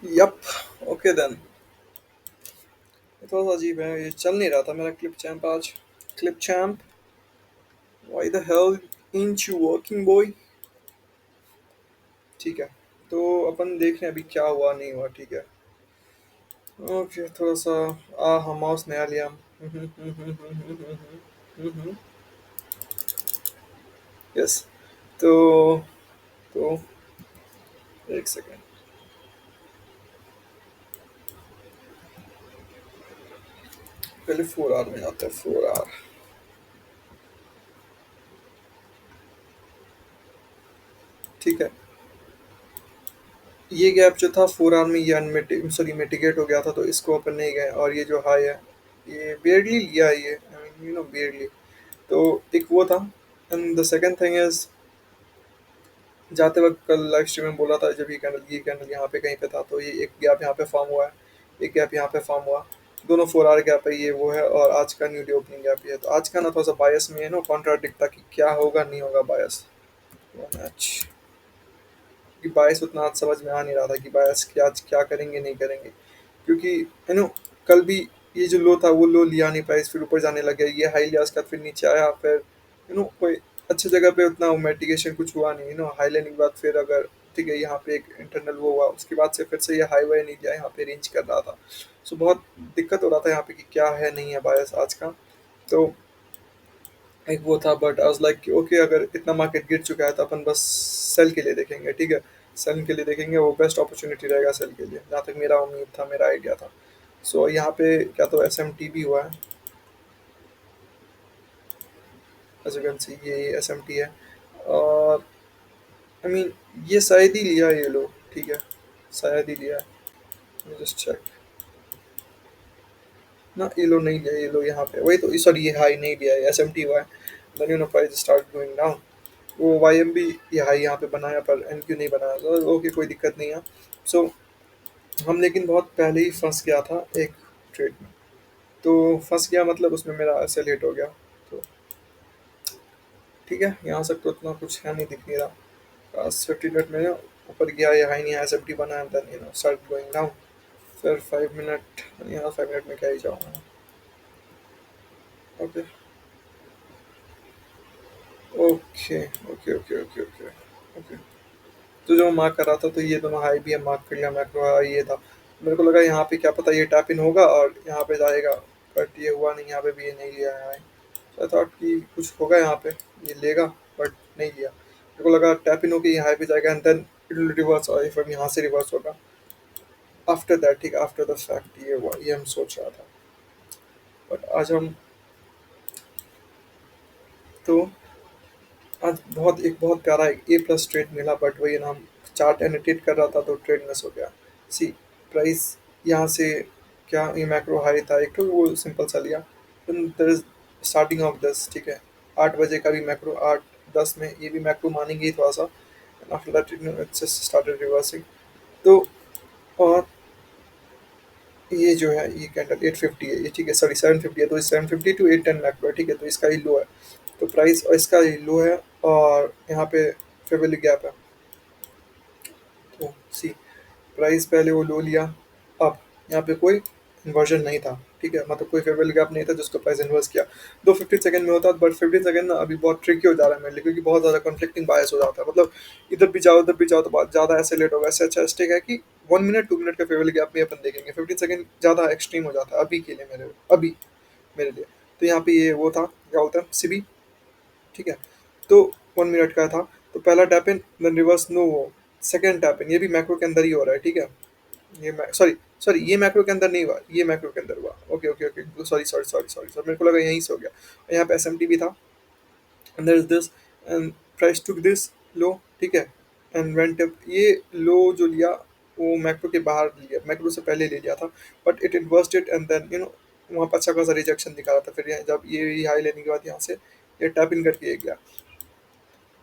Yup. Okay then. थोड़ा सा अजीब है, ये चल नहीं रहा था मेरा क्लिप चैम्प आज। Clip champ, why the hell inch you working boy. ठीक है, तो अपन देख रहे हैं अभी क्या हुआ नहीं हुआ। ठीक है। ओके, थोड़ा सा हम माउस नया लिया। यस। तो तो एक सेकेंड। पहले 4R में जाते हैं। 4R। ठीक है। ये गैप जो था 4R में, ये सॉरी मिटिगेट हो गया था, तो इसको अपन नहीं गए। और ये जो हाई है, ये बेयरली लिया है, ये आई मीन बेयरली। तो एक वो था। And the second thing is, जाते वक्त कल लाइव स्ट्रीम में बोला था, जब ये कैंडल यहाँ पे कहीं पे था, तो ये एक गैप यहाँ पे फॉर्म हुआ है, एक गैप यहाँ पे फॉर्म हुआ। दोनों 4R गैप है, ये वो है। और आज का न्यू डे ओपनिंग गैप ये है। तो आज का ना थोड़ा सा बायस में है ना, कॉन्ट्राडिक्ट था कि क्या होगा नहीं होगा बायस। मैच कि बायस उतना आज समझ में आ नहीं रहा था कि बायस क्या आज क्या करेंगे नहीं करेंगे। क्योंकि कल भी ये जो लो था वो लो लिया नहीं, प्राइस फिर ऊपर जाने लग गया, ये हाई लिया, उसके बाद फिर नीचे आया, फिर कोई अच्छी जगह पे उतना मेटिगेशन कुछ हुआ नहीं। हाई लेने के बाद फिर अगर ठीक है, यहाँ पे एक इंटरनल वो हुआ, उसके बाद से फिर से ये हाई वाई नहीं लिया, यहाँ पे रेंज कर रहा था। सो बहुत दिक्कत हो रहा था यहाँ पे कि क्या है नहीं है बायस आज का। तो एक वो था, but I was like okay, अगर इतना मार्केट गिर चुका है तो अपन बस सेल के लिए देखेंगे। ठीक है, सेल के लिए देखेंगे, वो बेस्ट अपॉर्चुनिटी रहेगा सेल के लिए, जहाँ तक मेरा उम्मीद था, मेरा आइडिया था। सो यहाँ पे क्या तो एस एम टी भी हुआ है, एज यू कैन सी ये एस एम टी है। और आई मीन ये शायद ही लिया है ये लोग। ठीक है, शायद ही लिया है, जस्ट चेक। ना, ये लो नहीं लिया, ये लो यहाँ पे वही तो, सॉरी ये हाई नहीं लिया है, एस एम टी हुआ है। Then price start going down. वो वाई एम भी ये हाई यहाँ पे बनाया, पर एन क्यू नहीं बनाया, तो ओके कोई दिक्कत नहीं है। सो हम लेकिन बहुत पहले ही फंस गया था एक ट्रेड में। तो फंस गया मतलब उसमें मेरा ऐसे लेट हो गया। तो ठीक है, यहाँ से तो उतना कुछ है नहीं, दिख नहीं रहा। 50 मिनट में ऊपर गया, ये हाई नहीं आया, 70 बना, and then start going down. फिर 5 मिनट, यहाँ 5 मिनट में क्या ही जाऊँगा। Okay okay okay okay okay okay okay. तो जो मैं मार्क कर रहा था, तो ये दोनों हाई भी है, मार्क कर लिया, मैक्रो हाई ये था। मेरे को लगा यहाँ पे क्या पता ये टैप इन होगा और यहाँ पे जाएगा, बट ये हुआ नहीं, यहाँ पे भी ये नहीं लिया है हाई। तो आई थॉट कि कुछ होगा यहाँ पे, ये लेगा, बट नहीं लिया। मेरे को लगा टैप इन होकर ये हाई पे जाएगा, and then it will reverse, और इफ यहाँ से रिवर्स होगा आफ्टर दैट, ठीक आफ्टर द फैक्ट ये हुआ, ये हम सोच रहा था। बट आज हम तो आज बहुत प्यारा ए प्लस ट्रेड मिला, बट वही ना, हम चार्ट एनोटेट कर रहा था तो ट्रेड मिस हो गया। सी प्राइस यहाँ से, क्या ये मैक्रो हाई था एक, तो वो सिंपल सा लिया। देर इज स्टार्टिंग ऑफ दस, ठीक है, 8 बजे का भी मैक्रो, 8:10 में ये भी मैक्रो मानेंगे ही थोड़ा सा। After that it's started reversing. तो और ये जो है, ये कैंडल 850 है ये, ठीक है, सॉरी 750 है, तो 750 टू 810 मैक्रो है। ठीक है, तो इसका ही लो है। तो प्राइस और इसका ही लो है, और यहाँ पे फेवरली गैप है। तो सी प्राइस पहले वो लो लिया, अब यहाँ पे कोई इन्वर्जन नहीं था। ठीक है, मतलब कोई फेवरल गैप नहीं था जिसको प्राइस इन्वर्स किया। 2 15 सेकंड में होता, बट 15 सेकंड ना अभी बहुत ट्रिकी हो जा रहा है मेरे लिए, क्योंकि बहुत ज़्यादा कॉन्फ्लिक्टिंग बायस हो जाता है। मतलब इधर भी जाओ उधर भी जाओ, तो बहुत ज़्यादा ऐसे लेट होगा। ऐसे अच्छा स्टेक है कि 1 मिनट 2 मिनट का फेवरल गैप में अपन देखेंगे, 15 सेकंड ज़्यादा एक्सट्रीम हो जाता है अभी के लिए, अभी मेरे लिए। तो यहाँ पे ये वो था, क्या बोलते हैं, सीबी। ठीक है, तो 1 मिनट का था। तो पहला tap in, then reverse no, वो सेकंड टैप इन, ये भी मैक्रो के अंदर ही हो रहा है। ठीक है, ये सॉरी सॉरी, ये मैक्रो के अंदर नहीं हुआ, ये मैक्रो के अंदर हुआ। Okay okay okay, sorry sorry sorry sorry sorry, मेरे को लगा यहीं से हो गया। और यहाँ पे एस भी था, and there is this, and price took this low. ठीक है, एंड वेंट अप, ये लो जो लिया वो मैक्रो के बाहर लिया, मैक्रो से पहले ले लिया था, but it inversed it, and then वहाँ पर अच्छा खासा रिजेक्शन दिखा रहा था। फिर जब ये हाई लेने के बाद यहाँ से ये टैप इन करके ये गया।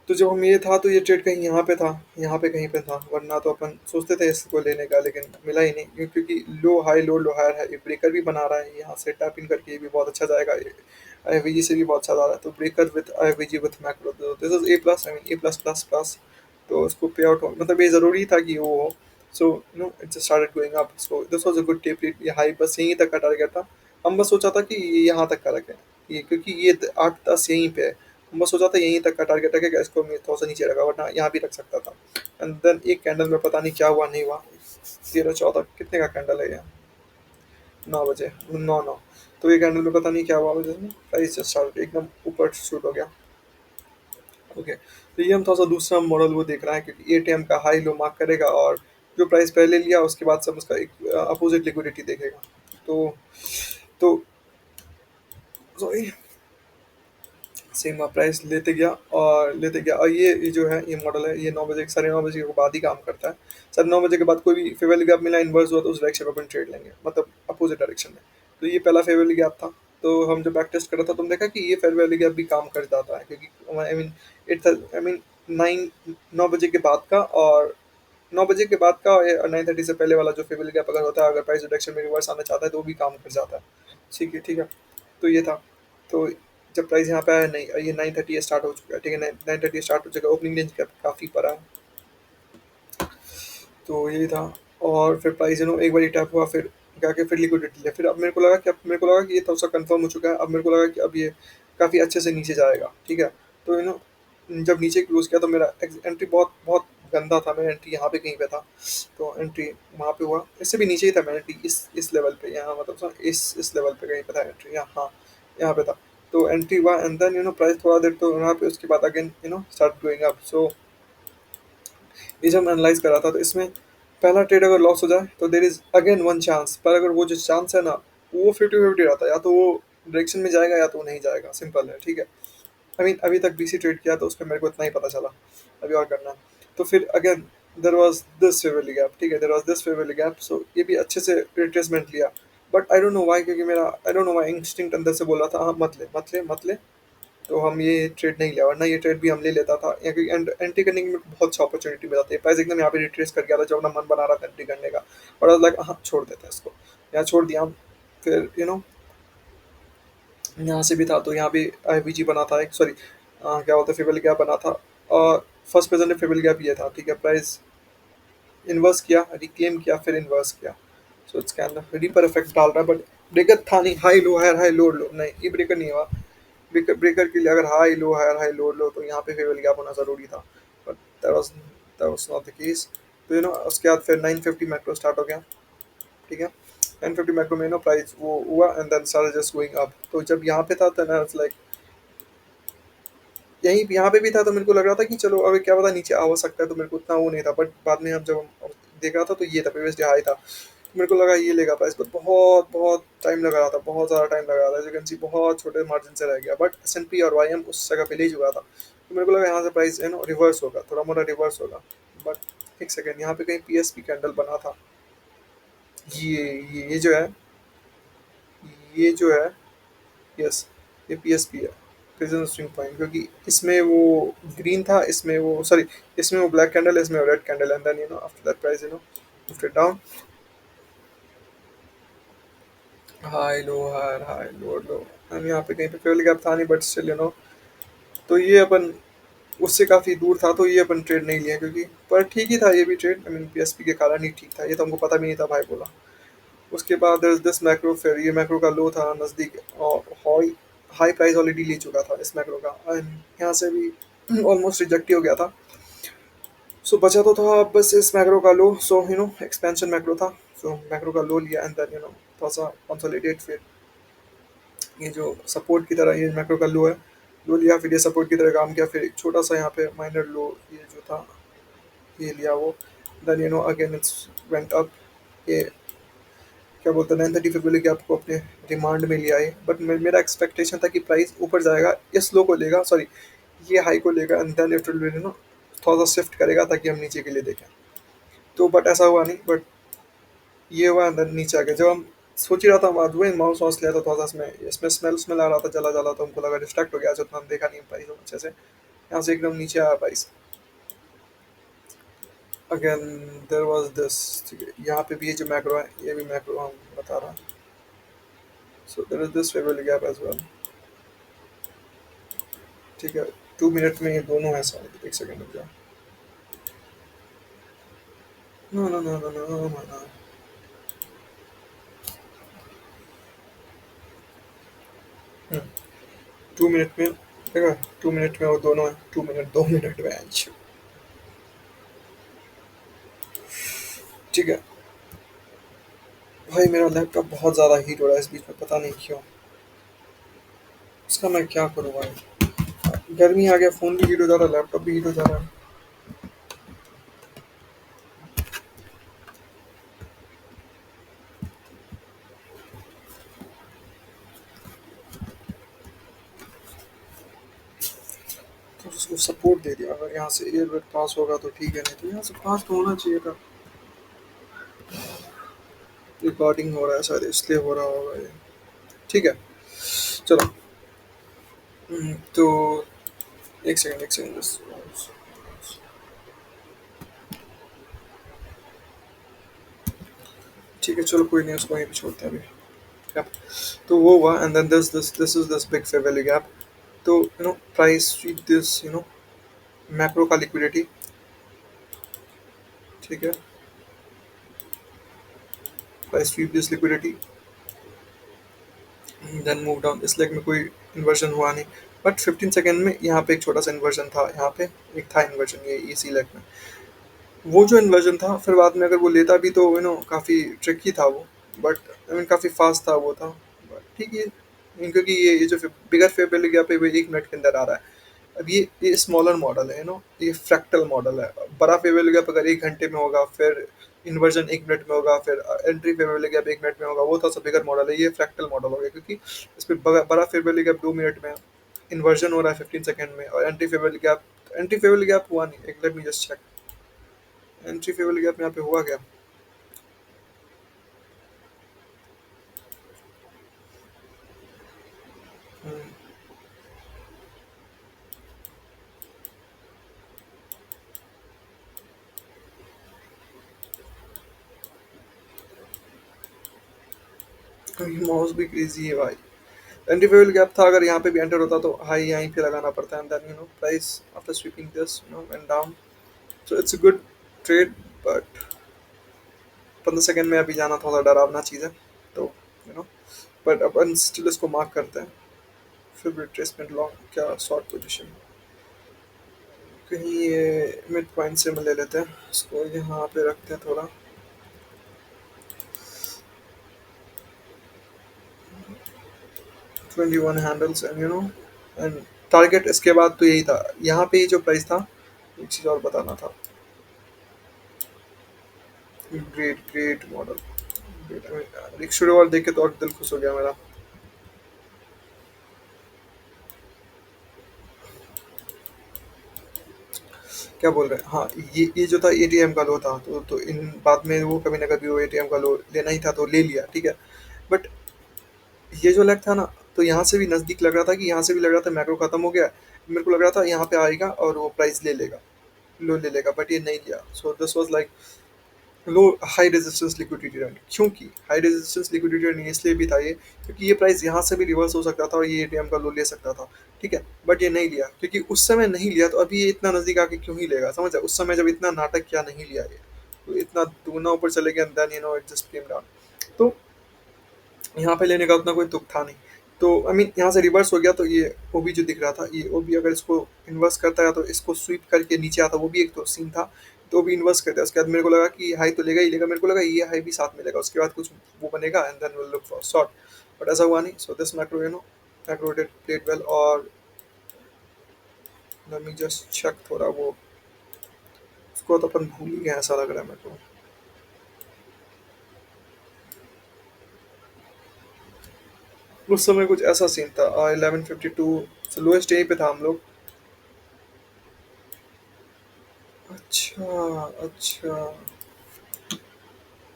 तो जब हम ये था, तो ये ट्रेड कहीं यहाँ पे था, यहाँ पे कहीं पे था, वरना तो अपन सोचते थे इसको लेने का, लेकिन मिला ही नहीं। क्योंकि लो हायर है, ये ब्रेकर भी बना रहा है, यहाँ से टैप इन करके ये भी बहुत अच्छा जाएगा, आईवीजी से भी बहुत अच्छा जा रहा है। तो breaker with IVG with macro, this is a plus, I mean A plus plus plus. तो उसको पे आउट हो, मतलब ये ज़रूरी था कि वो हो। So you know it started going up, so this was a good tape read. ये हाई बस यहीं तक का टारगेट था। हम बस सोचा था कि ये यहाँ तक का रखें, ये क्योंकि ये 8-10 यहीं पे है। हम बस सोचा था यहीं तक का टारगेट रखेगा, इसको मैं थोड़ा सा नीचे रखा, वरना यहाँ भी रख सकता था। एंड देन एक कैंडल में पता नहीं क्या हुआ, नहीं हुआ। 13-14 कितने का कैंडल है ये? 9 बजे, 9-9। तो ये कैंडल में पता नहीं क्या हुआ, वजह से प्राइस जस्ट स्टार्ट एकदम ऊपर शूट हो गया। ओके, तो ये हम थोड़ा सा दूसरा मॉडल वो देख रहे हैं, क्योंकि एटीएम का हाई लो मार्क करेगा और जो प्राइस पहले लिया उसके बाद सब उसका एक अपोजिट लिक्विडिटी देखेगा। तो सॉरी, सेम प्राइस लेते गया, और ये जो है ये मॉडल है, ये 9 बजे 9:30 के बाद ही काम करता है। 9:30 के बाद कोई भी फेवर गैप मिला इन्वर्स हुआ तो उस डायरेक्शन में अपन ट्रेड लेंगे, मतलब अपोजिट डायरेक्शन में। तो ये पहला फेवर गैप था। तो हम जब बैक टेस्ट कर रहा था, तुम देखा कि ये फेयर गैप भी काम कर जाता है, क्योंकि आई मीन 9 बजे के बाद का, और 9 बजे के बाद का, और 9:30 से पहले वाला जो फेवर गैप अगर होता है, अगर प्राइस डायरेक्शन में रिवर्स आना चाहता है तो वो भी काम कर जाता है। ठीक है, ठीक है। तो ये था। तो जब प्राइस यहाँ पे आया, नहीं ये 9:30 स्टार्ट हो चुका है, ठीक है, 9:30 स्टार्ट हो चुका है, ओपनिंग रेंज काफ़ी पड़ा है। तो यही था। और फिर प्राइस एक बार टैप हुआ, फिर जाके फिर लिक्विडिटी लिया, फिर अब मेरे को लगा कि ये थोड़ा सा कंफर्म हो चुका है, अब मेरे को लगा कि अब ये काफ़ी अच्छे से नीचे जाएगा, ठीक है। तो जब नीचे क्लोज किया तो मेरा एंट्री बहुत बहुत गंदा था, मेरा एंट्री यहाँ पे कहीं पे था। तो एंट्री वहाँ पे हुआ, इससे भी नीचे ही था मेरा एंट्री, इस लेवल पे, यहाँ मतलब इस लेवल पे कहीं पे था एंट्री, यहाँ, हाँ, यहाँ पे था। तो एंट्री हुआ, एंड देन प्राइस थोड़ा देर तो यहाँ पे, उसके बाद अगेन स्टार्ट गोइंग अप। सो ये जब मैं एनालाइज कर रहा था, तो इसमें पहला ट्रेड अगर लॉस हो जाए तो there is again one chance, पर अगर वो जो चांस है ना, वो 50-50 रहता है, या तो वो डायरेक्शन में जाएगा या तो वो नहीं जाएगा, सिंपल है, ठीक है। अभी तक बीसी ट्रेड किया तो उसमें मेरे को इतना ही पता चला, अभी और करना है। तो फिर again there was this fair value gap, ठीक है, there was this fair value gap, so ये भी अच्छे से रिट्रेसमेंट लिया। But I don't know why, क्योंकि मेरा I don't know why instinct अंदर से बोल रहा था हाँ मत ले मत ले मत ले। तो हम ये ट्रेड नहीं लिया, वरना ये ट्रेड भी हम ले लेता था, या क्योंकि एंट्री करने की मेरे को बहुत सी अपॉर्चुनिटी मिल जाती है। प्राइस एकदम यहाँ पे रिट्रेस कर गया था, जब अपना मन बना रहा था एंट्री करने का, और लाइक हाँ छोड़ देते हैं इसको, यहाँ छोड़ दिया हम। फिर यहाँ से भी था, तो यहाँ भी आईवीजी बना था एक, सॉरी क्या बोलते हैं, फेबल गैप बना था। और फर्स्ट प्रेजेंट फेबल गैप ये था, ठीक है। प्राइस इन्वर्स किया, रिक्लेम किया, फिर इन्वर्स किया। So it's can ripper effect डाल रहा है, बट ब्रेकर था नहीं, हाई लो लो नहीं, ये ब्रेकर नहीं हुआ। ब्रेकर के लिए अगर हाई लो लो, तो यहाँ पे फेवर गैप होना ज़रूरी था, but that was not the case. तो उसके बाद फिर 950 मैक्रो स्टार्ट हो गया, ठीक है। 950 मैक्रो में प्राइस वो हुआ, and then started just going up. तो जब यहाँ पे था तो लाइक यहीं यहाँ पे भी था, तो मेरे को लग रहा था कि चलो अगर क्या पता नीचे आ हो सकता है, तो मेरे को उतना वो नहीं था। बट बाद में जब हम देख रहा था, तो ये था प्रीवियस डे हाई था, तो मेरे को लगा ये लेगा प्राइस, पर बहुत बहुत टाइम लगा रहा था, बहुत ज़्यादा टाइम लगा रहा था, जो कैन सी बहुत छोटे मार्जिन से रह गया। बट S&P और YM उस जगह पे ले चुका था, तो मेरे को लगा यहाँ से प्राइस रिवर्स होगा, थोड़ा मोटा रिवर्स होगा। बट एक सेकेंड, यहाँ पे कहीं PSP कैंडल बना था, ये जो है, ये जो है, यस, ये PSP है, प्रेजेंट स्विंग पॉइंट, क्योंकि इसमें वो ग्रीन था, इसमें वो सॉरी, इसमें वो ब्लैक कैंडल है, इसमें red candle, and then after that price lifted down, high low low. हम यहाँ पे कहीं पे फेल गैप था नहीं, बट स्टिल तो ये अपन उससे काफ़ी दूर था, तो ये अपन ट्रेड नहीं लिया, क्योंकि पर ठीक ही था ये भी ट्रेड, आई मीन PSP के कारण ही ठीक था, ये तो हमको पता भी नहीं था, भाई बोला। उसके बाद दिस मैक्रो, फिर ये मैक्रो का लो था नज़दीक, और हाई हाई प्राइस ऑलरेडी ले चुका था इस मैक्रो का, एंड यहाँ से भी ऑलमोस्ट रिजेक्ट ही हो गया था। सो बचा तो था अब बस इस मैक्रो का लो, सो एक्सपेंशन मैक्रो था। सो मैक्रो का लो लिया, एंड देन थोड़ा सा कंसोलिडेट, फिर ये जो सपोर्ट की तरह ये मैक्रो का लो है, लो लिया, फिर ये सपोर्ट की तरह काम किया, फिर एक छोटा सा यहाँ पे माइनर लो ये जो था ये लिया वो, then again it's went up. ये क्या बोलते हैं, 9:30 पे बोले कि आपको अपने डिमांड में लिया है, बट मेरा एक्सपेक्टेशन था कि प्राइस ऊपर जाएगा, इस लो को लेगा, सॉरी ये हाई को लेगा, एंड देन इट विल थोड़ा सा शिफ्ट करेगा ताकि हम नीचे के लिए देखें। तो बट ऐसा हुआ नहीं, बट ये हुआ, एंड देन नीचे आ गया। जब हम सोच ही रहा था, हम आज वही माउस वॉस लिया था, थोड़ा सा इसमें इसमें स्मेल आ रहा था, जला जला, तो हमको लगा डिस्ट्रैक्ट हो गया, तो हम देखा नहीं प्राइस अच्छे से, यहाँ से एकदम नीचे आया price. Again there was this, ठीक है, यहाँ पे भी ये जो मैक्रो है, ये भी मैक्रो हम बता रहा हूँ। So there is this fair value gap as well, ठीक है। 2 मिनट में ये दोनों है शायद, एक सेकंड रुक जाओ। No no no no no no no. 2 minute में देखा, 2 मिनट में वो दोनों है, 2 मिनट 2 मिनट में ठीक है। भाई मेरा लैपटॉप बहुत ज़्यादा हीट हो रहा है इस बीच में, पता नहीं क्यों। इसका मैं क्या करूँ भाई। गर्मी आ गया, फ़ोन भी हीट हो जा रहा है, लैपटॉप भी हीट हो जा रहा है। तो उसको सपोर्ट दे दिया, अगर यहाँ से एयरबैग पास होगा तो ठीक है, नहीं तो यहाँ से पास तो होना चाहिए था। रिकॉर्डिंग हो रहा है शायद इसलिए हो रहा होगा ये। ठीक है, चलो। तो एक सेकंड, एक सेकंड बस। ठीक है, चलो कोई नहीं, उसको वहीं पे छोड़ते हैं अभी। Yep. तो वो हुआ, and then this is this big fair value gap. तो प्राइस दिस मैक्रो का लिक्विडिटी। ठीक है, price this liquidity, then move down. इस लेग में कोई इन्वर्जन हुआ नहीं, बट 15 सेकंड में यहाँ पे एक छोटा सा इन्वर्जन था, यहाँ पे एक था इन्वर्जन ये इसी लेग में। वो जो इन्वर्जन था, फिर बाद में अगर वो लेता भी तो काफ़ी ट्रिकी था वो, बट आई मीन काफ़ी फास्ट था वो था। बट ठीक है, क्योंकि ये जो बिगर फेयर वैल्यू गैप है वो 1 मिनट के अंदर आ रहा है। अब ये स्मॉलर मॉडल है, ये फ्रैक्टल मॉडल है। बड़ा फेयर वैल्यू गैप अगर 1 घंटे में होगा, फिर इन्वर्जन 1 मिनट में होगा, फिर entry fair value gap 1 minute में होगा, वो तो सब बिगर मॉडल है। ये फ्रैक्टल मॉडल हो गया, क्योंकि इसमें बड़ा फेयर वैल्यू गैप 2 मिनट में, इन्वर्जन हो रहा है 15 सेकंड में, और एंट्री फेयर वैल्यू गैप हुआ नहीं। एक let me just check, entry fair value gap यहाँ पे हुआ क्या। माउस भी क्रेजी है भाई। एंटी फेवल गैप था, अगर यहाँ पे भी एंटर होता तो हाई यहीं पे लगाना पड़ता है, and then price after sweeping this went down. So it's a good trade, but 15 second में अभी जाना थोड़ा डरावना चीज़ है। तो नो, बट अपन स्टिल इसको मार्क करते हैं। फिर रिट्रेसमेंट लॉन्ग क्या शॉर्ट पोजीशन, कहीं ये मिड पॉइंट से ले लेते हैं इसको, यहाँ पे रखते हैं थोड़ा। 21 हैंडल्स, एंड टारगेट इसके बाद तो यही था। यहाँ पे ही जो प्राइस था, एक चीज़ और बताना था। Great great model, great. एक शुरू और देख के तो और दिल खुश हो गया मेरा। क्या बोल रहे हैं, हाँ, ये जो था एटीएम का लो था, तो इन बाद में वो कभी ना कभी वो एटीएम का लो लेना ही था, तो ले लिया, ठीक है। बट ये जो लैग था ना, तो यहाँ से भी नज़दीक लग रहा था, कि यहाँ से भी लग रहा था मैक्रो खत्म हो गया। मेरे को लग रहा था यहाँ पे आएगा और वो प्राइस ले लेगा, लो ले लेगा, बट ये नहीं लिया। सो this was like low high resistance liquidity run. क्योंकि हाई रेजिस्टेंस लिक्विडिटी रन इसलिए भी था ये, क्योंकि ये प्राइस यहाँ से भी रिवर्स हो सकता था और ये एटीएम का लो ले सकता था, ठीक है। बट ये नहीं लिया, क्योंकि उस समय नहीं लिया, तो अभी ये इतना नज़दीक आके क्यों ही लेगा, समझ उस समय जब इतना नाटक किया नहीं लिया ये, तो इतना दुगना ऊपर चले गया, then it just came down. तो यहाँ पे लेने का उतना कोई तुक था नहीं। तो आई मीन यहाँ से रिवर्स हो गया, तो ये ओबी जो दिख रहा था, ये ओबी अगर इसको इन्वर्स करता है तो इसको स्वीप करके नीचे आता, वो भी एक तो सीन था। तो भी इन्वर्स करता है, उसके बाद मेरे को लगा कि हाई तो लेगा ही लेगा, मेरे को लगा ये हाई भी साथ में लेगा, उसके बाद कुछ वो बनेगा, and then will look for short. But ऐसा हुआ नहीं। So this macro macro did played well. और लेट मी जस्ट चेक थोड़ा वो, उसको तो अपन भूल ही गए ऐसा लग रहा है मेरे को। उस समय कुछ ऐसा सीन था, 11:52 लोएस्ट यहीं पे था हम लोग। अच्छा, अच्छा।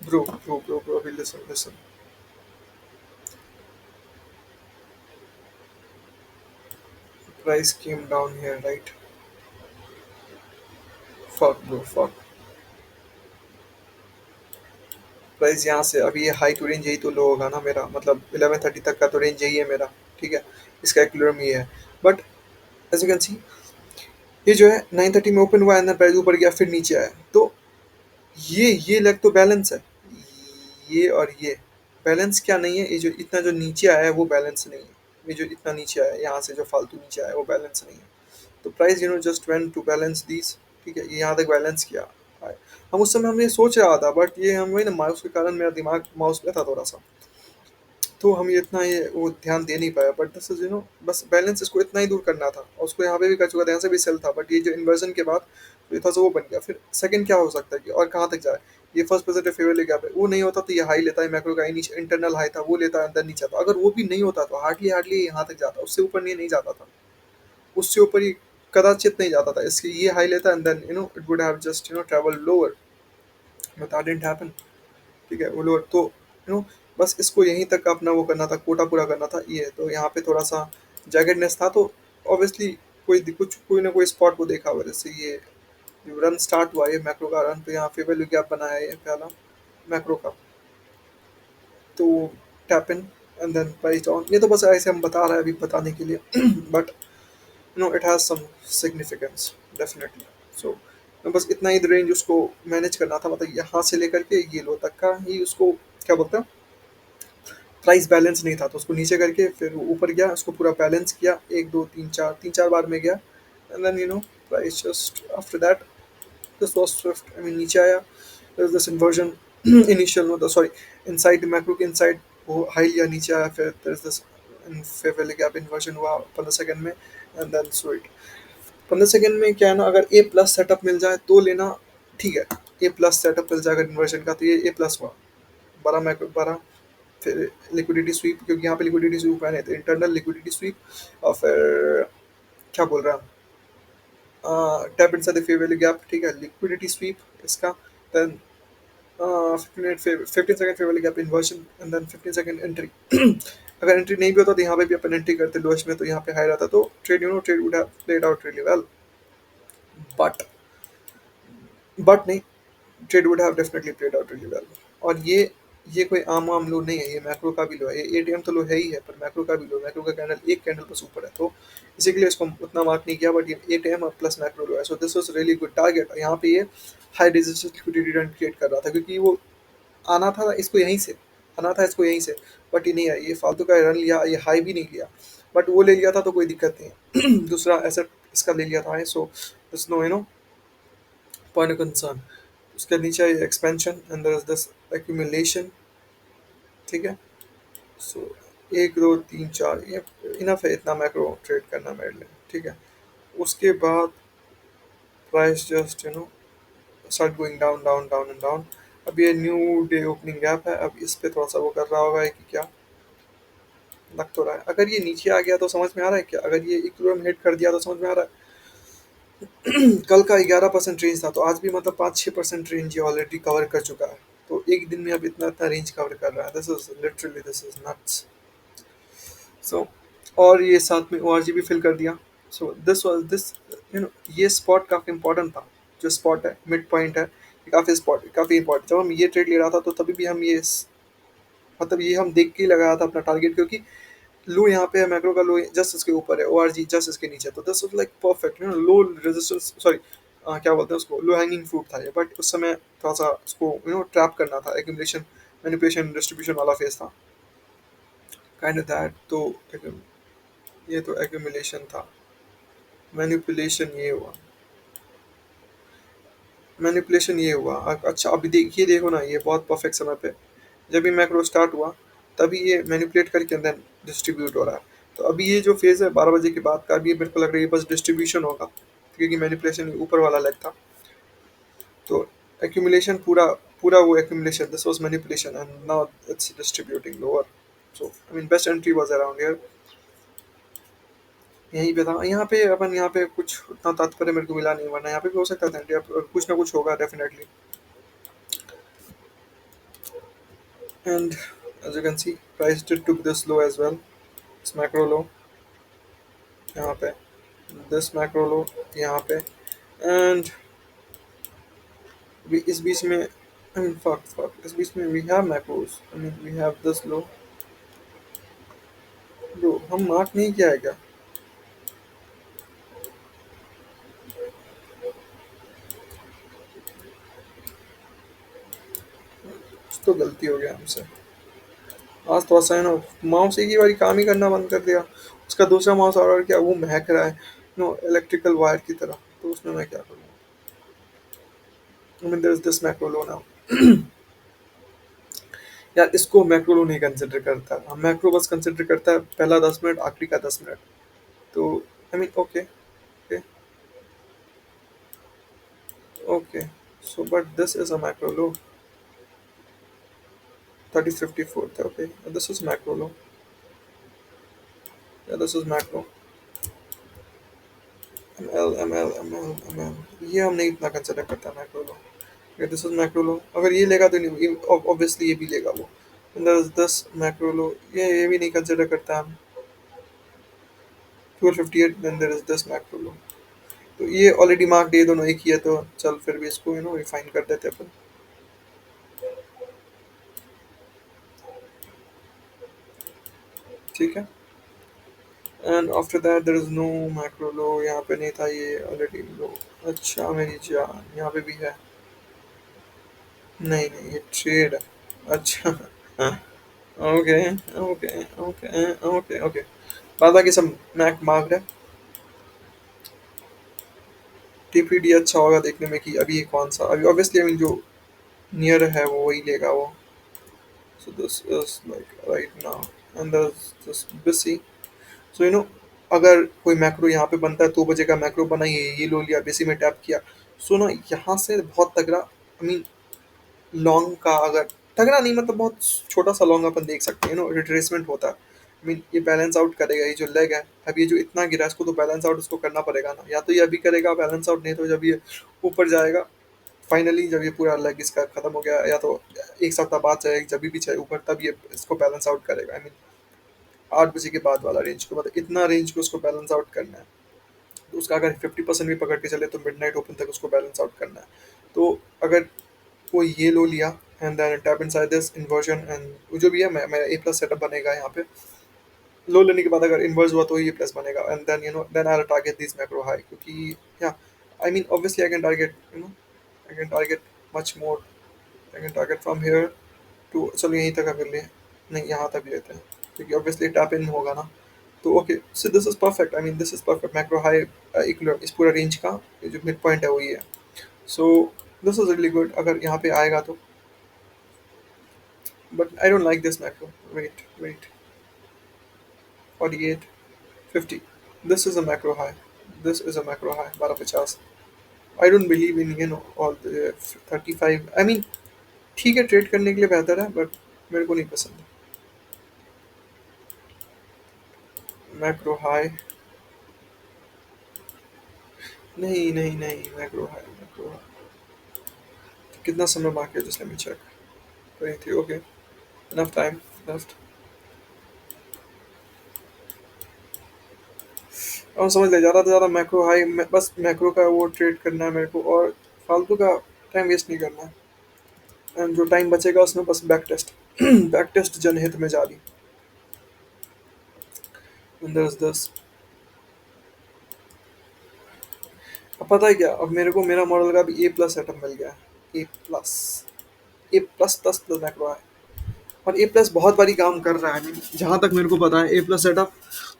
Bro, अभी listen, listen. Price came down here, right? Fuck, bro, fuck. Price यहाँ से अभी ये हाई टू रेंज यही तो लो होगा ना मेरा, मतलब 11:30 तक का तो रेंज यही है मेरा, ठीक है। इसका एक्विलिब्रियम ये है। But as you can see, ये जो है 9:30 में ओपन हुआ, एंड प्राइस ऊपर गया, फिर नीचे आया। तो ये लेग तो बैलेंस है, ये और ये बैलेंस क्या नहीं है, ये जो इतना जो नीचे आया है वो बैलेंस नहीं है, ये जो इतना नीचे आया है यहाँ से जो फालतू नीचे आया है वो बैलेंस नहीं है। तो price just went to balance these, ठीक है, ये यहाँ तक बैलेंस किया। हम उस समय हम ये सोच रहा था, बट ये हम वही ना माउस के कारण मेरा दिमाग माउस पे था थोड़ा सा, तो हम ये इतना ये वो ध्यान दे नहीं पाया। बट दिस इज बस बैलेंस इसको इतना ही दूर करना था, और उसको यहाँ पे भी कर चुका था, यहाँ से भी सेल था, बट ये जो इन्वर्जन के बाद जो था सो वो बन गया। फिर सेकंड क्या हो सकता है कि और कहाँ तक जाए, ये फर्स्ट पॉजिटिव फेवर गैप है, वो नहीं होता तो ये हाई लेता है मैक्रो का, नीचे इंटरनल हाई था वो लेता है, अंदर नीचे आता, अगर वो भी नहीं होता तो हार्डली हार्डली यहाँ तक जाता, उससे ऊपर नहीं जाता था, उससे ऊपर ये कदाचित नहीं जाता था। इसके ये हाई लेता and then it would have just travel lower, but that didn't happen, ठीक है, वो लोअर तो बस इसको यहीं तक अपना वो करना था, कोटा पूरा करना था। ये तो यहाँ पे थोड़ा सा जैकेटनेस था, तो ऑब्वियसली कुछ कोई ना कोई स्पॉट को देखा होगा, जैसे ये जो रन स्टार्ट हुआ, ये मैक्रो का रन, तो यहाँ पे वैल्यू गैप बनाया है ये पहला मैक्रो का, तो tap in and then price down. ये तो बस ऐसे हम बता रहे हैं अभी बताने के लिए but it has some significance definitely. So बस इतना ही रेंज उसको मैनेज करना था, मतलब यहाँ से लेकर के ये लो तक का ही उसको क्या बोलते हैं, प्राइस बैलेंस नहीं था तो उसको नीचे करके फिर वो ऊपर गया, उसको पूरा बैलेंस किया, एक दो तीन चार बार में गया, and then price just after that this was swift, I mean नीचे आया। There is this inversion initial no sorry inside macro के इनसाइड वो हाई लिया, नीचे आया, फिर there is this in favour gap inversion हुआ 15 सेकंड में, एंड देन स्विट 15 सेकंड में क्या है ना, अगर ए प्लस सेटअप मिल जाए तो लेना, ठीक है, ए प्लस सेटअप मिल जाएगा इन्वर्जन का तो ये ए प्लस हुआ 12 फिर लिक्विडिटी स्वीप, क्योंकि यहाँ पे लिक्विडिटी स्वीप मैंने तो इंटरनल लिक्विडिटी स्वीप, और फिर क्या बोल रहा हूँ, tap inside the fair value gap, ठीक है, लिक्विडिटी स्वीप इसका, then 15 second fair value gap inversion, and then 15 second entry अगर एंट्री नहीं भी होता तो यहाँ पे भी अपन एंट्री करते लोएस्ट में, तो यहाँ पे हाई रहता, तो trade would have played out really well, but नहीं, trade would have definitely played out really well. और ये कोई आम लो नहीं है, ये मैक्रो का भी लो है, ये एटीएम तो लो है ही है, पर मैक्रो का भी लो, मैक्रो का कैंडल एक कैंडल बस ऊपर है, तो इसी के लिए इसको उतना मार्क नहीं किया, बट ये एटीएम और प्लस मैक्रो लो है, so this was really good target. यहाँ पे ये high resistance liquidity run create कर रहा था, क्योंकि वो आना था इसको यहीं से, आना था इसको यहीं से, बट ये नहीं आया, ये फालतू का रन लिया, ये हाई भी नहीं लिया, बट वो ले लिया था तो कोई दिक्कत नहीं है दूसरा एसेट इसका ले लिया था, so this no point of concern. उसके नीचे expansion and there is this accumulation, ठीक है, सो एक दो तीन चार ये इनफ है, इतना मैक्रो ट्रेड करना मेरे लिए, ठीक है। उसके बाद price just start going down down down and down. अब ये न्यू डे ओपनिंग गैप है, अब इस पे थोड़ा सा वो कर रहा होगा कि क्या, लग तो रहा है अगर ये नीचे आ गया तो समझ में आ रहा है क्या, अगर ये इक्विलिब्रियम हिट कर दिया तो समझ में आ रहा है कल का 11% रेंज था, तो आज भी मतलब 5-6% रेंज ये ऑलरेडी कवर कर चुका है, तो एक दिन में अब इतना इतना रेंज कवर कर रहा है, this is literally this is nuts. So और ये साथ में ओ भी फिल कर दिया, सो दिस वाज दिस ये स्पॉट काफ़ी इंपॉर्टेंट था, जो स्पॉट है मिड पॉइंट है, ये काफ़ी इंपॉर्टेंट, जब हम ये ट्रेड ले रहा था तो तभी भी हम ये मतलब ये हम देख के ही लगाया था अपना टारगेट, क्योंकि लो यहाँ पे है, मैक्रो का लो जस्ट इसके ऊपर है, ओ जस्ट इसके नीचे, तो this was like perfect, low resistance sorry क्या बोलते हैं उसको, लो हैंगिंग फ्रूट था ये, बट उस समय थोड़ा सा उसको ट्रैप करना था, एक्यूमुलेशन मैनिपुलेशन डिस्ट्रीब्यूशन वाला फेज था, काइंड ऑफ दैट, तो ये तो एक्यूमुलेशन था, मैनिपुलेशन ये हुआ, मैनिपुलेशन ये हुआ। अच्छा अभी देखिए, देखो ना, ये बहुत परफेक्ट समय पे जब ये मैक्रो स्टार्ट हुआ तभी ये मैनिपुलेट करके अंदर डिस्ट्रीब्यूट हो रहा है, तो अभी ये जो फेज है 12 बजे के बाद का, अभी ये मेरे को लग रहा है ये बस डिस्ट्रीब्यूशन होगा, क्योंकि मैनिपुलेशन ऊपर वाला लेग था, तो एक्यूमुलेशन पूरा पूरा वो accumulation, this was manipulation and now it's distributing lower, so I mean best entry was around here, यहीं पे था, यहाँ पे अपन यहाँ पे कुछ उतना तात्पर्य मेरे को मिला नहीं, वरना यहाँ पे भी हो सकता था कुछ ना कुछ होगा definitely. And as you can see, price did took this low as well, this macro low यहाँ पे, this macro low यहाँ पे, and इस बीच में I mean fuck इस बीच में we have macros, I mean we have this low, bro हम mark नहीं किया है क्या, तो गलती हो गया हमसे। आज थोड़ा सा है ना, माउस एक ही बारी काम ही करना बंद कर दिया। उसका दूसरा माउस ऑर्डर किया, वो महक रहा है नो इलेक्ट्रिकल वायर की तरह। तो उसमें मैं क्या करूँ? I mean there is this macro now. यार इसको मैक्रो नहीं कंसिडर करता, हम मैक्रो बस कंसिडर करता है पहला 10 मिनट, आखिरी का 10 मिनट। तो I mean okay okay okay. So but this is a macro low. 3054 था, okay this is macro low. या this is macro. M L ये हम नहीं इतना कंसिडर करता macro low. Okay, this is macro low. अगर ये लेगा तो नहीं, ऑब्वियसली ये भी लेगा वो। दस मैक्रो लो, ये भी नहीं कंसिडर करता हम। 1258, then there is this macro low. तो ये ऑलरेडी मार्क्ड, ये दोनों एक ही है, तो चल फिर भी इसको रिफाइन कर देते हैं अपन। ठीक है। And after that there is no macro low, यहाँ पे नहीं था ये ऑलरेडी लो। अच्छा मेरी जान, यहाँ पे भी है। नहीं नहीं, ये ट्रेड है। अच्छा। Okay okay okay okay okay. बाद बाकी सब मैक मार्क्ड है। टीपीडी अच्छा होगा देखने में कि अभी ये कौन सा, अभी ऑब्वियसली आई मीन जो नियर है वो वही लेगा वो। So this is like right now and this busy. सो अगर कोई मैक्रो यहाँ पे बनता है, 2 बजे का मैक्रो बना, ये लो लिया, बेसी में टैप किया। सो यहाँ से बहुत तगड़ा आई मीन लॉन्ग का, अगर तगड़ा नहीं मतलब बहुत छोटा सा लॉन्ग अपन देख सकते हैं, रिट्रेसमेंट होता है। आई मीन ये बैलेंस आउट करेगा, ये जो लेग है। अब ये जो इतना गिरा है, इसको तो बैलेंस आउट उसको करना पड़ेगा ना, या तो ये अभी करेगा बैलेंस आउट, नहीं तो जब ये ऊपर जाएगा फाइनली, जब ये पूरा लेग इसका खत्म हो गया, या तो एक सप्ताह बाद चाहे जब भी चाहे ऊपर, तब ये इसको बैलेंस आउट करेगा। आई मीन 8 बजे के बाद वाला रेंज को, मतलब इतना रेंज को उसको बैलेंस आउट करना है। तो उसका अगर 50% भी पकड़ के चले तो मिडनाइट ओपन तक उसको बैलेंस आउट करना है। तो अगर वो ये लो लिया and then tap inside this inversion, and जो भी है मेरा ए प्लस सेटअप बनेगा यहाँ पे। लो लेने के बाद अगर इन्वर्स हुआ तो ये प्लस बनेगा, and then then I target this macro high, क्योंकि या I mean obviously I can target I can target much more. I can target from here to, चलो यहीं तक अगर ले, नहीं यहाँ तक लेते हैं क्योंकि ऑब्वियसली टैप इन होगा ना। तो okay, so this is perfect, I mean this is perfect macro high. इस पूरा रेंज का ये जो मिड पॉइंट है वो ये है। So this is really good अगर यहाँ पे आएगा तो। But I don't like this macro. Wait wait, 48 50, this is a macro high, this is a macro high 1250। I don't believe in all the 35, I mean ठीक है trade करने के लिए बेहतर है, बट मेरे को नहीं पसंद। मैक्रो हाई, नहीं नहीं नहीं, मैक्रो हाई मैक्रो हाई। कितना समय बाकी है, just let me check. 23, okay enough time left. और समझ ले, ज़्यादा से ज़्यादा मैक्रो हाई, बस मैक्रो का वो ट्रेड करना है मेरे को, और फालतू का टाइम वेस्ट नहीं करना है। एंड जो टाइम बचेगा उसमें बस बैक टेस्ट बैक टेस्ट जनहित में जारी। And there's this, अब पता है क्या, अब मेरे को मेरा मॉडल का भी ए प्लस सेटअप मिल गया है। ए प्लस, ए प्लस प्लस प्लस मैक्रो है। और ए प्लस बहुत बारी काम कर रहा है, जहां तक मेरे को पता है ए प्लस सेटअप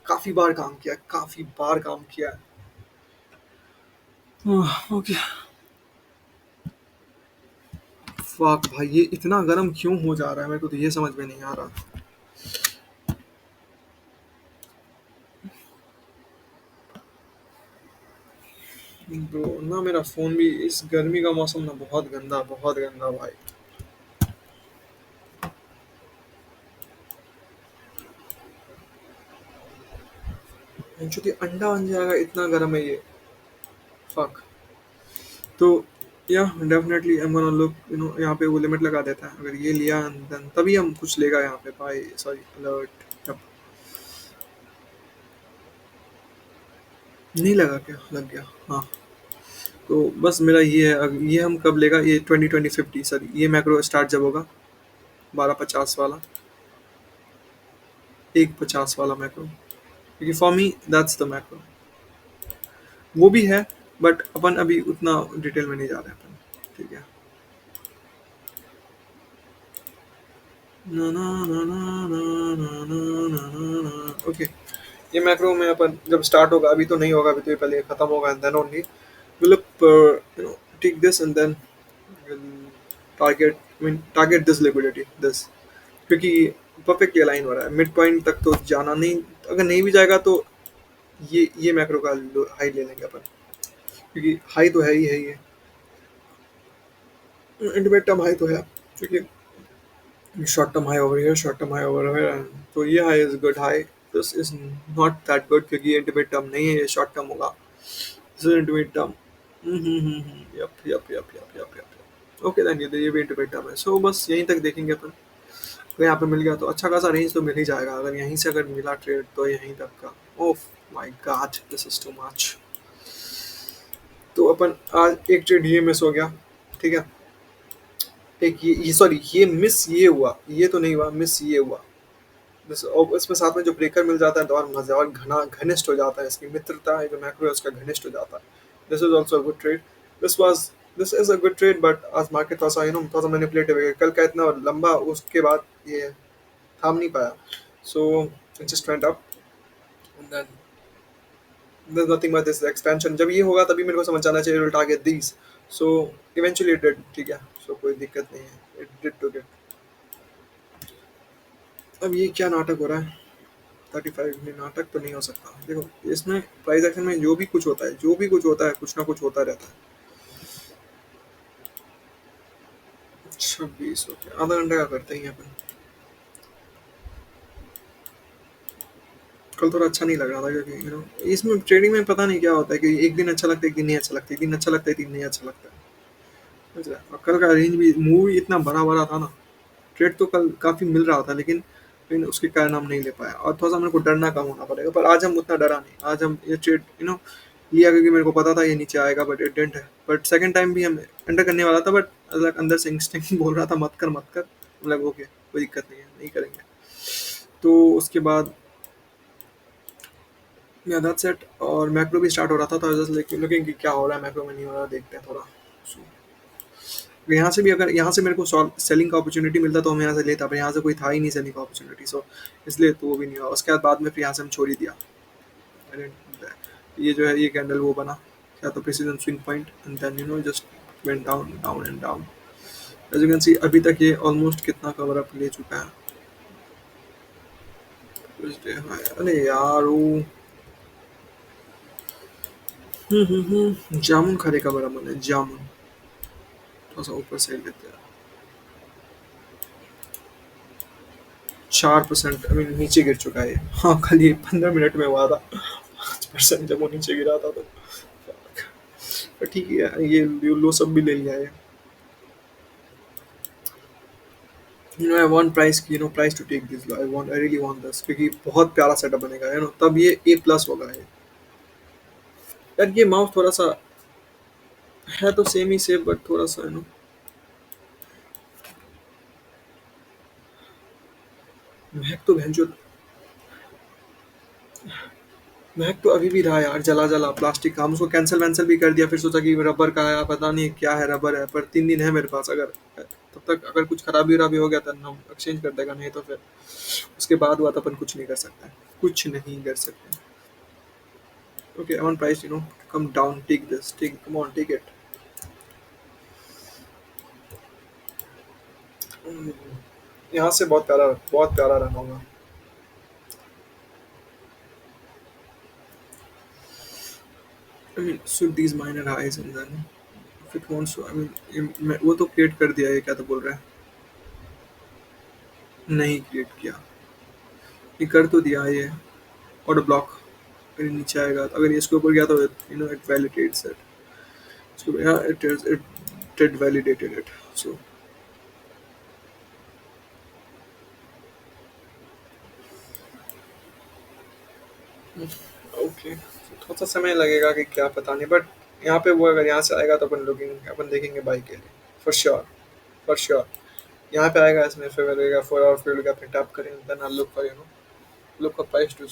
काफी बार काम किया है, काफी बार काम किया है। ओके। फक भाई, ये इतना गर्म क्यों हो जा रहा है, मेरे को तो ये समझ में नहीं आ रहा। ब्रो ना, मेरा फोन भी इस गर्मी का मौसम ना बहुत गंदा भाई। क्योंकि अंडा बन जाएगा, इतना गर्म है ये। फक। तो या definitely I am gonna look, यहाँ पे वो लिमिट लगा देता है, अगर ये लिया देन तभी हम कुछ लेगा यहाँ पे भाई, सॉरी अलर्ट। नहीं लगा क्या, लग गया हाँ। तो बस मेरा ये है, ये हम कब लेगा, ये 20 50 सॉरी, ये मैक्रो स्टार्ट जब होगा 1250 वाला, 150 वाला मैक्रो, क्योंकि for me that's the macro. वो भी है, बट अपन अभी उतना डिटेल में नहीं जा रहे हैं अपन। ठीक है। ना ना ना ना ना ना ना ना ना ना ओके। ये मैक्रो में अपन जब स्टार्ट होगा, अभी तो नहीं होगा, अभी तो ये पहले खत्म होगा and then only will you know take this and then target, I mean target this liquidity this, क्योंकि परफेक्टली अलाइन हो रहा है, मिड पॉइंट तक तो जाना नहीं, अगर नहीं भी जाएगा तो ये मैक्रो का हाई ले लेंगे अपन, क्योंकि हाई तो है ही है, इंटीमेट टर्म हाई तो है, क्योंकि short term high over here, short term high over here, तो ये high is good high, this is not that good क्योंकि ये intimate term नहीं है, ये short term होगा, this is intimate term, yep, okay then ये भी intimate term है, so बस यहीं तक देखेंगे अपन, अगर यहाँ पे मिल गया तो अच्छा खासा रेंज तो मिल ही जाएगा, अगर यहीं से अगर मिला ट्रेड तो यहीं तक का, oh my God this is too much, तो अपन आज एक ट्रेड ये मिस हो गया, ठीक है, एक ये सॉरी ये मिस ये हुआ, ये तो नहीं हुआ, मिस ये हुआ, बस, और इसमें साथ में जो ब्रेकर मिल जाता है तो और मजा और घना घनिष्ठ हो जाता है, इसकी मित्रता है जो मैक्रो है उसका घनिष्ठ हो जाता है, this is also a good trade, this was this is a good trade, but आज मार्केट थोड़ा सा थोड़ा सा मैनिपुलेटिव है, कल का इतना लंबा उसके बाद ये थाम नहीं पाया, so it just went up and then there's nothing but this expansion, जब ये होगा तभी मेरे को समझ आना चाहिए, will target these, so eventually it did, ठीक है, so कोई दिक्कत नहीं है, it did to get, अब ये क्या नाटक हो रहा है, 35 में नाटक तो नहीं हो सकता, देखो इसमें प्राइस एक्शन में जो भी कुछ होता है, जो भी कुछ होता है, कुछ ना कुछ होता रहता है, 26 ओके, आधा घंटे का करते ही हैं अपन, कल थोड़ा अच्छा नहीं लग रहा था क्योंकि इसमें ट्रेडिंग में पता नहीं क्या होता है कि एक दिन अच्छा लगता है, एक दिन नहीं अच्छा लगता, एक दिन अच्छा लगता है, एक दिन नहीं अच्छा लगता है, समझ रहा है? और कल का रेंज भी मूव इतना बड़ा बड़ा था ना, ट्रेड तो कल काफ़ी मिल रहा था, लेकिन उसके कारण हम नहीं ले पाया, और थोड़ा सा मेरे को डरना कम होना पड़ेगा, पर आज हम उतना डरा नहीं, आज हम ये ट्रेड लिया क्योंकि मेरे को पता था ये नीचे आएगा, बट इट डेंट है, बट सेकंड टाइम भी हम एंटर करने वाला था, बट अंदर से इंस्टिंक्ट बोल रहा था मत कर मत कर, मतलब ओके कोई दिक्कत नहीं है, नहीं करेंगे, तो उसके बाद या दैट्स इट, और मैक्रो भी स्टार्ट हो रहा था, तो जस्ट लुकिंग कि क्या हो रहा है मैक्रो में, नहीं हो रहा, देखते हैं थोड़ा, so, यहाँ से भी अगर यहाँ से मेरे को सेलिंग का अपॉर्चुनिटी मिलता तो हम यहाँ से लेता, पर यहाँ से कोई था ही नहीं सेलिंग का अपॉर्चुनिटी, सो इसलिए तो वो भी नहीं हुआ, उसके बाद में फिर यहाँ से हम छोड़ ही दिया, अरे ये जो है ये कैंडल वो बना क्या, तो precision swing point and then just went down down and down, as you can see अभी तक ये ऑलमोस्ट कितना कवर अप ले चुका है, अरे यार वो जामुन खाने का बड़ा मन है, जामुन, थोड़ा सा ऊपर से लेते हैं, 4% आई मीन नीचे गिर चुका है ये। हाँ कल ये 15 मिनट में हुआ था, 5% जब वो नीचे गिरा था तो, पर ठीक है ये लो सब भी ले लिया है, I want price, price to take this, I really want this, क्योंकि बहुत प्यारा सेटअप बनेगा, तब ये A प्लस होगा ये, यार ये माउस थोड़ा सा है तो सेम ही सेफ, बट थोड़ा सा महक तो भैंचो, महक तो अभी भी रहा यार, जला जला प्लास्टिक का, हम उसको कैंसिल वैंसिल भी कर दिया, फिर सोचा कि रबर का है, पता नहीं क्या है, रबर है, पर 3 दिन है मेरे पास, अगर तब तक अगर कुछ खराबी वराबी हो गया तो हम एक्सचेंज कर देगा, नहीं तो फिर उसके बाद हुआ तो अपन कुछ नहीं कर सकते, कुछ नहीं कर सकते, okay I want price come down, take this, take, come on take it, यहाँ से बहुत प्यारा रन होगा, I mean shoot these minor highs and then if it wants to, I mean वो तो क्रिएट कर दिया, ये क्या तो बोल रहा है, नहीं क्रिएट किया, ये कर तो दिया ये, ऑटो ब्लॉक, अगर नीचे आएगा तो, अगर ये इसके ऊपर गया तो इट वैलिडेट्स इट, इसके ऊपर yeah, it did validated it, so okay, थोड़ा सा समय लगेगा कि क्या पता नहीं, बट यहाँ पे वो अगर यहाँ से आएगा तो अपन देखेंगे बाई के लिए, फॉर श्योर, फॉर श्योर, यहाँ पे आएगा इसमें फिर लगेगा 4 आवर फील्ड का, फिर टैप करेंगे, then I look for look for price to